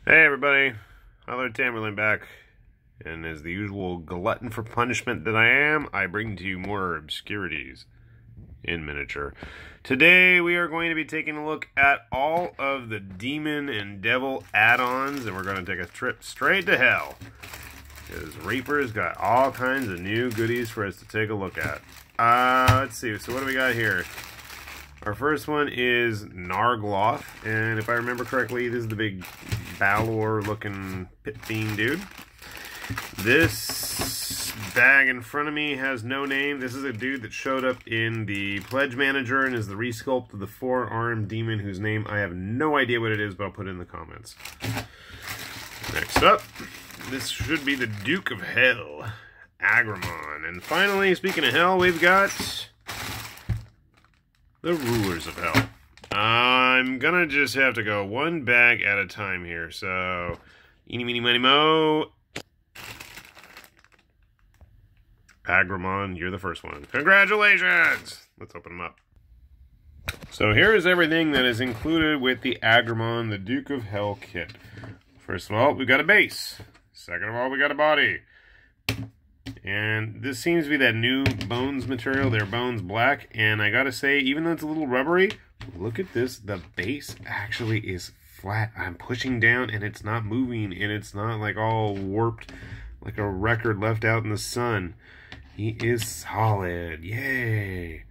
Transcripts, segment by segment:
Hey everybody, Tyler Tamerlane back, and as the usual glutton for punishment that I am, I bring to you more obscurities in miniature. Today we are going to be taking a look at all of the Demon and Devil add-ons, and we're going to take a trip straight to hell, because Reaper's got all kinds of new goodies for us to take a look at. Let's see, so what do we got here? Our first one is Narglauth, and if I remember correctly, this is the big Balor looking pit fiend dude. This bag in front of me has no name. This is a dude that showed up in the Pledge Manager and is the resculpt of the Forearm Demon, whose name I have no idea what it is, but I'll put it in the comments. Next up, this should be the Duke of Hell, Agramon. And finally, speaking of hell, we've got the Rulers of Hell. I'm gonna just have to go one bag at a time here, so eeny, meeny, miny, mo. Agramon, you're the first one. Congratulations! Let's open them up. So here is everything that is included with the Agramon, the Duke of Hell kit. First of all, we've got a base. Second of all, we got a body. And this seems to be that new Bones material, their Bones Black. And I gotta say, even though it's a little rubbery, look at this. The base actually is flat. I'm pushing down and it's not moving, and it's not like all warped like a record left out in the sun. He is solid. Yay!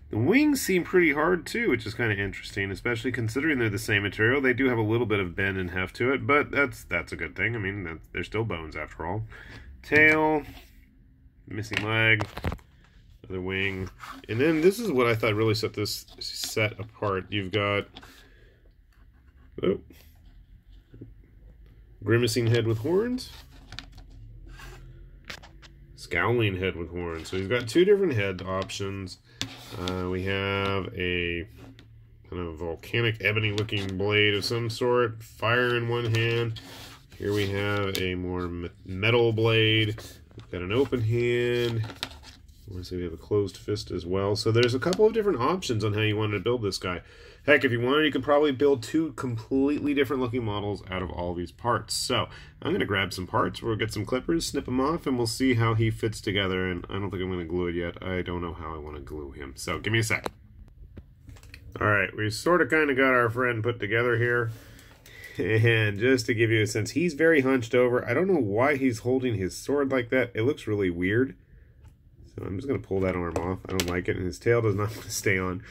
The wings seem pretty hard too, which is kind of interesting, especially considering they're the same material. They do have a little bit of bend and heft to it, but that's a good thing. I mean, they're still bones after all. Tail, missing leg, other wing, and then this is what I thought really set this set apart. You've got grimacing head with horns, scowling head with horns. So he's got two different head options. We have a kind of volcanic ebony looking blade of some sort, fire in one hand. Here we have a more metal blade. We've got an open hand. I want to say we have a closed fist as well. So there's a couple of different options on how you wanted to build this guy. Heck, if you wanted, you could probably build two completely different looking models out of all these parts. So I'm going to grab some parts. We'll get some clippers, snip them off, and we'll see how he fits together. And I don't think I'm going to glue it yet. I don't know how I want to glue him. So give me a sec. All right, we sort of kind of got our friend put together here. And just to give you a sense, he's very hunched over. I don't know why he's holding his sword like that. It looks really weird. So I'm just going to pull that arm off. I don't like it, and his tail does not want to stay on.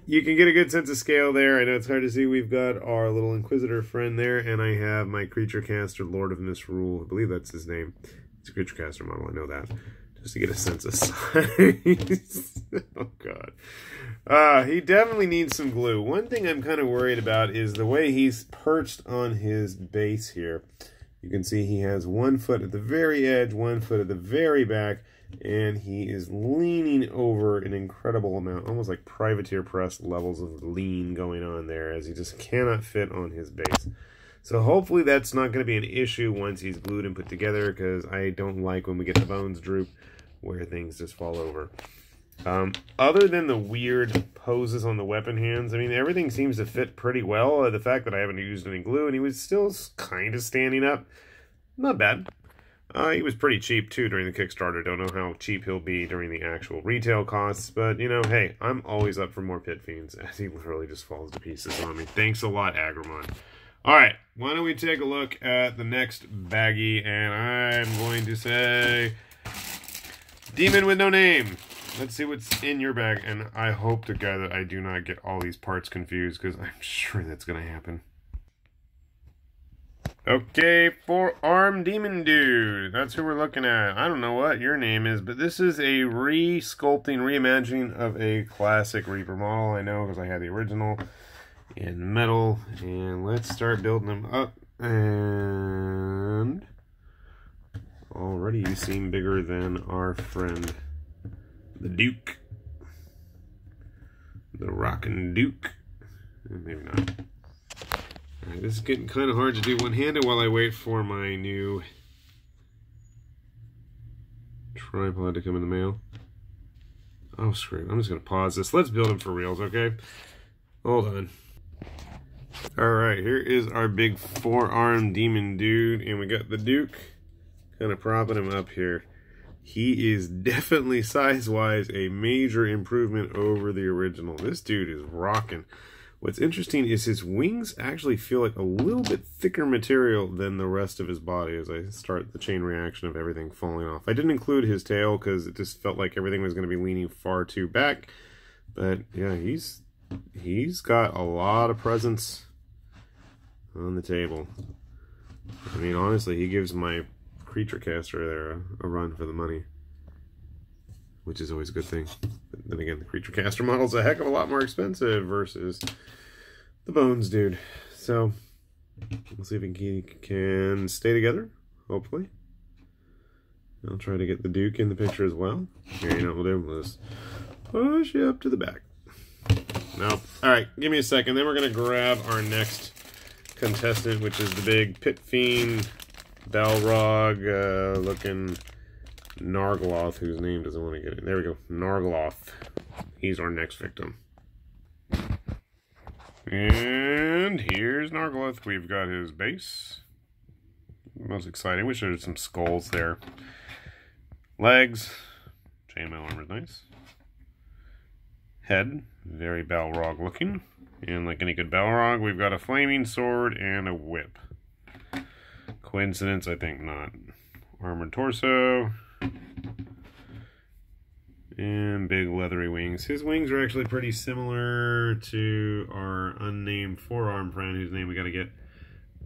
You can get a good sense of scale there. I know it's hard to see. We've got our little Inquisitor friend there, and I have my Creature Caster, Lord of Misrule. I believe that's his name. It's a Creature Caster model, I know that. Just to get a sense of size. Oh, God. He definitely needs some glue. One thing I'm kind of worried about is the way he's perched on his base here. You can see he has one foot at the very edge, one foot at the very back, and he is leaning over an incredible amount, almost like privateer press levels of lean going on there, as he just cannot fit on his base. So hopefully that's not going to be an issue once he's glued and put together, because I don't like when we get the bones droop where things just fall over. Other than the weird poses on the weapon hands, I mean, everything seems to fit pretty well. The fact that I haven't used any glue, and he was still kind of standing up, not bad. He was pretty cheap, too, during the Kickstarter. Don't know how cheap he'll be during the actual retail costs, but, you know, hey, I'm always up for more Pit Fiends, as he literally just falls to pieces on me. Thanks a lot, Agramon. Alright, why don't we take a look at the next baggie, and I'm going to say Demon with no name. Let's see what's in your bag, and I hope to God that I do not get all these parts confused, because I'm sure that's going to happen. Okay, Forearm Demon dude. That's who we're looking at. I don't know what your name is, but this is a re-sculpting, reimagining of a classic Reaper model. I know, because I had the original in metal. And let's start building them up. And already you seem bigger than our friend the Duke. The Rockin' Duke. Maybe not. Alright, this is getting kind of hard to do one-handed while I wait for my new tripod to come in the mail. Oh, screw it. I'm just going to pause this. Let's build him for reals, okay? Hold on. Alright, here is our big Forearm Demon dude, and we got the Duke kind of propping him up here. He is definitely, size-wise, a major improvement over the original. This dude is rocking. What's interesting is his wings actually feel like a little bit thicker material than the rest of his body as I start the chain reaction of everything falling off. I didn't include his tail because it just felt like everything was going to be leaning far too back. But yeah, he's got a lot of presence on the table. I mean, honestly, he gives my creature caster there a run for the money, which is always a good thing. But then again, the creature caster model's a heck of a lot more expensive versus the Bones dude. So we'll see if he can stay together, hopefully. I'll try to get the Duke in the picture as well. Here, you know what we'll do? We'll just push you up to the back. Nope. Alright, give me a second. Then we're going to grab our next contestant, which is the big Pit Fiend Balrog looking Narglauth, whose name doesn't want to get it. There we go. Narglauth. He's our next victim. And here's Narglauth. We've got his base. Most exciting. Wish there was some skulls there. Legs. Chainmail armor is nice. Head. Very Balrog looking. And like any good Balrog, we've got a flaming sword and a whip. Coincidence? I think not. Armored torso. And big leathery wings. His wings are actually pretty similar to our unnamed forearm friend, whose name we got to get.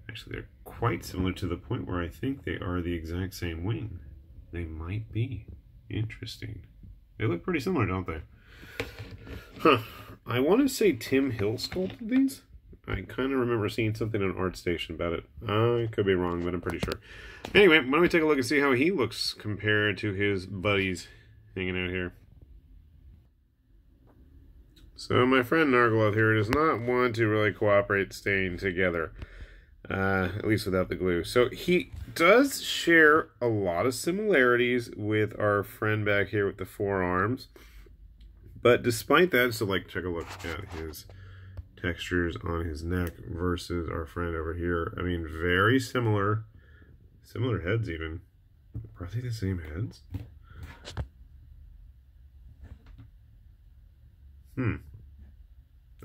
Actually, they're quite similar to the point where I think they are the exact same wing. They might be. Interesting. They look pretty similar, don't they? Huh. I want to say Tim Hill sculpted these. I kind of remember seeing something on ArtStation about it. I could be wrong, but I'm pretty sure. Anyway, why don't we take a look and see how he looks compared to his buddies hanging out here. So my friend Narglauth here does not want to really cooperate staying together. At least without the glue. So he does share a lot of similarities with our friend back here with the forearms. But despite that, so like check a look at his textures on his neck versus our friend over here. I mean, very similar. Similar heads even. Are they the same heads?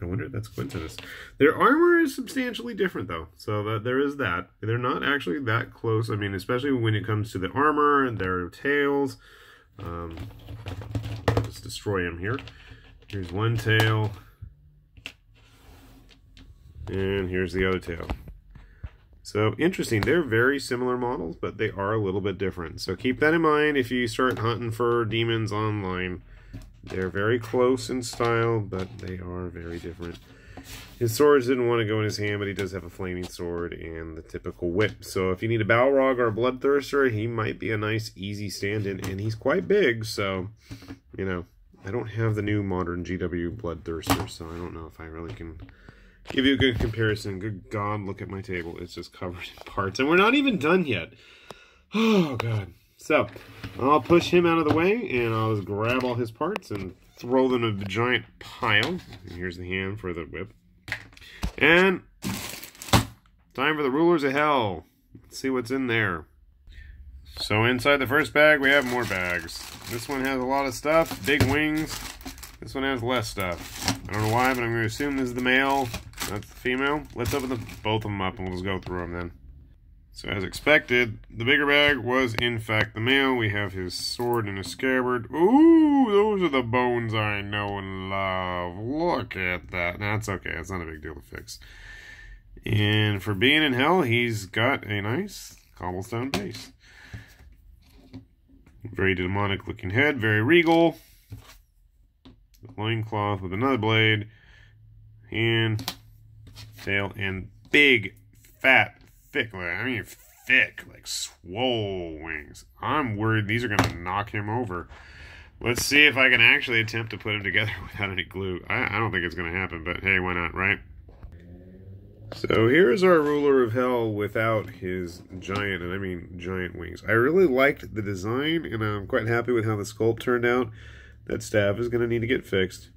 I wonder if that's coincidence. Their armor is substantially different though, so that there is that. They're not actually that close. I mean, especially when it comes to the armor and their tails. I'll just destroy him here. Here's one tail. And here's the other tail. So interesting, they're very similar models, but they are a little bit different. So keep that in mind if you start hunting for demons online. They're very close in style, but they are very different. His swords didn't want to go in his hand, but he does have a flaming sword and the typical whip. So if you need a Balrog or a Bloodthirster, he might be a nice, easy stand-in. And he's quite big, so, you know, I don't have the new modern GW Bloodthirster, so I don't know if I really can give you a good comparison. Good God, look at my table. It's just covered in parts. And we're not even done yet. Oh, God. So, I'll push him out of the way, and I'll just grab all his parts and throw them in a giant pile. And here's the hand for the whip. And time for the Rulers of Hell. Let's see what's in there. So inside the first bag, we have more bags. This one has a lot of stuff, big wings. This one has less stuff. I don't know why, but I'm going to assume this is the male. That's the female. Let's open both of them up, and we'll just go through them then. So as expected, the bigger bag was in fact the male. We have his sword and his scabbard. Ooh, those are the bones I know and love. Look at that. That's okay. It's not a big deal to fix. And for being in hell, he's got a nice cobblestone base. Very demonic looking head. Very regal. Loincloth with another blade. Hand, tail, and big, fat, thick, thick, like swole wings. I'm worried these are going to knock him over. Let's see if I can actually attempt to put him together without any glue. I don't think it's going to happen, but hey, why not, right? So here's our Ruler of Hell without his giant, and I mean giant wings. I really liked the design, and I'm quite happy with how the sculpt turned out. That staff is going to need to get fixed.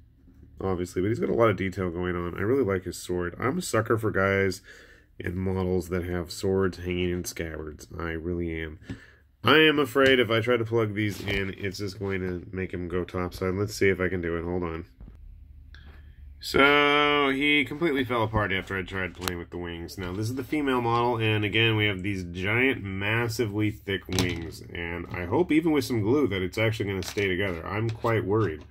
obviously, but he's got a lot of detail going on. I really like his sword. I'm a sucker for guys and models that have swords hanging in scabbards. I really am. I am afraid if I try to plug these in, it's just going to make him go topside. Let's see if I can do it. Hold on. So, he completely fell apart after I tried playing with the wings. Now, this is the female model, and again, we have these giant, massively thick wings. And I hope, even with some glue, that it's actually going to stay together. I'm quite worried.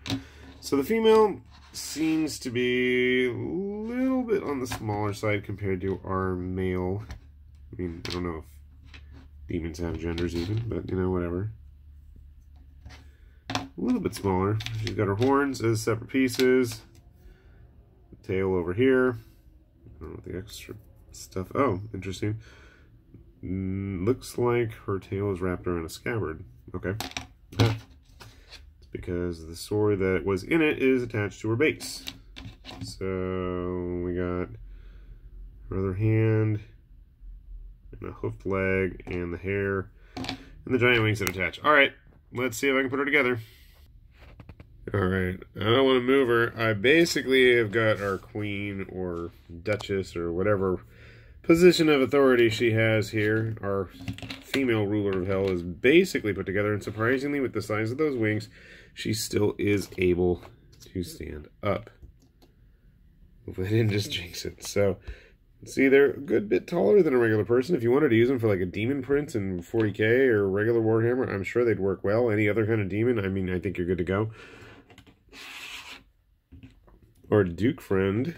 So, the female seems to be a little bit on the smaller side compared to our male. I mean, I don't know if demons have genders even, but, you know, whatever. A little bit smaller. She's got her horns as separate pieces. Tail over here. I don't know what the extra stuff. Oh, interesting. Looks like her tail is wrapped around a scabbard. Okay. Yeah. It's because the sword that was in it is attached to her base. So we got her other hand, and a hoofed leg, and the hair, and the giant wings that attach. Alright, let's see if I can put her together. Alright, I don't want to move her. I basically have got our queen or duchess or whatever position of authority she has here. Our female ruler of hell is basically put together, and surprisingly, with the size of those wings, she still is able to stand up. Hopefully I didn't just jinx it. So, see, they're a good bit taller than a regular person. If you wanted to use them for like a demon prince in 40k or regular Warhammer, I'm sure they'd work well. Any other kind of demon, I mean, I think you're good to go. Our Duke friend,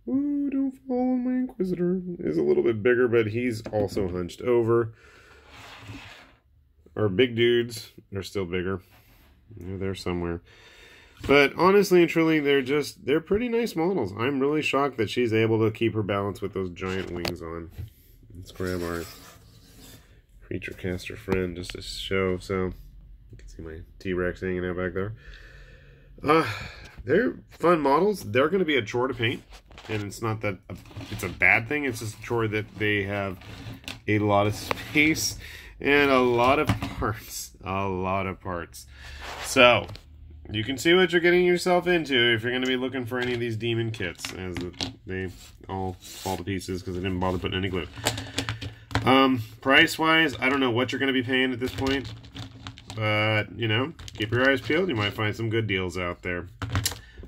ooh, don't fall on my Inquisitor, is a little bit bigger, but he's also hunched over. Our big dudes are still bigger. They're there somewhere. But honestly and truly, they're pretty nice models. I'm really shocked that she's able to keep her balance with those giant wings on. Let's grab our creature caster friend just to show. So you can see my T-Rex hanging out back there. They're fun models. They're going to be a chore to paint, and it's not that it's a bad thing. It's just a chore that they have a lot of space and a lot of parts. A lot of parts. So, you can see what you're getting yourself into if you're going to be looking for any of these demon kits, as they all fall to pieces because I didn't bother putting any glue. Price-wise, I don't know what you're going to be paying at this point. But, you know, keep your eyes peeled. You might find some good deals out there.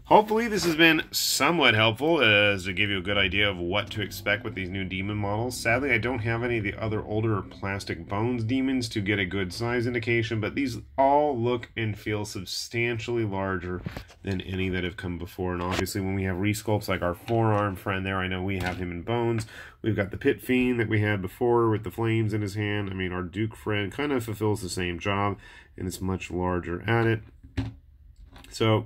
Hopefully this has been somewhat helpful as to give you a good idea of what to expect with these new demon models. Sadly, I don't have any of the other older plastic Bones demons to get a good size indication, but these all look and feel substantially larger than any that have come before. And obviously when we have resculpts like our Forearm friend there, I know we have him in Bones. We've got the Pit Fiend that we had before with the flames in his hand. I mean, our Duke friend kind of fulfills the same job, and it's much larger at it. So,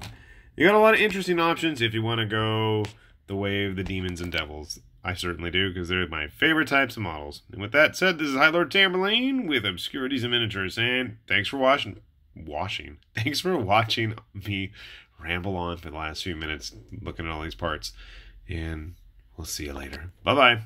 you got a lot of interesting options if you want to go the way of the demons and devils. I certainly do, because they're my favorite types of models. And with that said, this is High Lord Tamberlane with Obscurities and Miniatures, and thanks for watching. Thanks for watching me ramble on for the last few minutes looking at all these parts. And we'll see you later. Bye-bye.